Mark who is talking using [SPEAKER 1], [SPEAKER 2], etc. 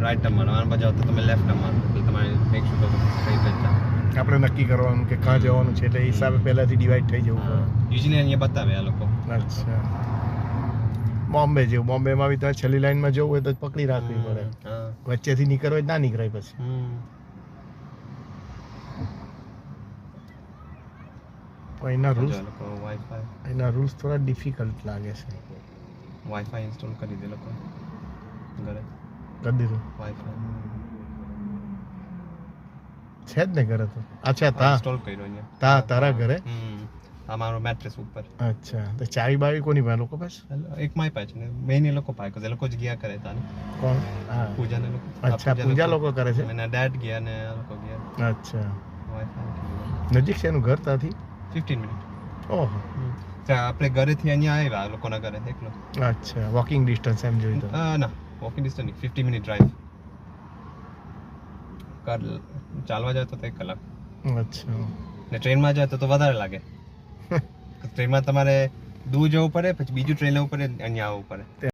[SPEAKER 1] Right turn મારવાનું, આના બાજુ આવતા તમે લેફ્ટ ટર્ન મારવાનું, એટલે તમારે મેક શ્યોર કરો સ્ટ્રેટ જ જાઓ.
[SPEAKER 2] આપણે નક્કી કરવાનું કે ક્યાં જવાનું છે એટલે એ હિસાબે પહેલાથી ડિવાઈડ થઈ જવું પડે.
[SPEAKER 1] યુઝલી અહીંયા બતાવે આ લોકો.
[SPEAKER 2] અચ્છા, બોમ્બે જેવું. બોમ્બેમાં બી તો છેલ્લી લાઈનમાં જવું હોય તો પકડી રાખવી પડે,
[SPEAKER 1] હા.
[SPEAKER 2] વચ્ચેથી નીકળવું હોય તો ના નીકળાય પછી. પણ એના રૂલ્સ
[SPEAKER 1] જો લોકો વાઈફાઈ
[SPEAKER 2] થોડા ડિફિકલ્ટ લાગે છે.
[SPEAKER 1] વાઈફાઈ ઇન્સ્ટોલ કરી દે લોકો ઘરે.
[SPEAKER 2] કરી દીધું
[SPEAKER 1] વાઈફાઈ
[SPEAKER 2] છે જ ને ઘરે તો. અચ્છા, તા
[SPEAKER 1] ઇન્સ્ટોલ કર્યો અહીંયા.
[SPEAKER 2] તારા ઘરે.
[SPEAKER 1] આ મારો મેટ્રેસ ઉપર.
[SPEAKER 2] અચ્છા, તો ચાવી બાવી કોની પાસે? લોકો પાસે.
[SPEAKER 1] એક માય પાસે ને મેઇન એ લોકો પાસે, એ લોકો જ ગયા કરે તાને.
[SPEAKER 2] કોણ? હા,
[SPEAKER 1] પૂજા ને લોકો.
[SPEAKER 2] અચ્છા, પૂજા લોકો કરે છે.
[SPEAKER 1] એના ડેડ ગયા ને આ લોકો ગયા.
[SPEAKER 2] અચ્છા,
[SPEAKER 1] વાઈફાઈ
[SPEAKER 2] નજીક છે એનું ઘર ત્યાંથી?
[SPEAKER 1] 15 મિનિટ.
[SPEAKER 2] ઓહો,
[SPEAKER 1] આપણે ઘરેથી અહીંયા આવ્યા આ લોકોના ઘરે એકલો.
[SPEAKER 2] અચ્છા, વોકિંગ ડિસ્ટન્સ એમ જોઈ તો.
[SPEAKER 1] ના વોકિંગ ડિસ્ટન્સ નહીં, 15 મિનિટ ડ્રાઈવ. ચાલવા જાય તો 1 કલાક.
[SPEAKER 2] અચ્છા,
[SPEAKER 1] ને ટ્રેનમાં જાય તો વધારે લાગે. ટ્રેનમાં તમારે દૂર જવું પડે, પછી બીજું ટ્રેન લેવું પડે, અહીંયા આવવું પડે.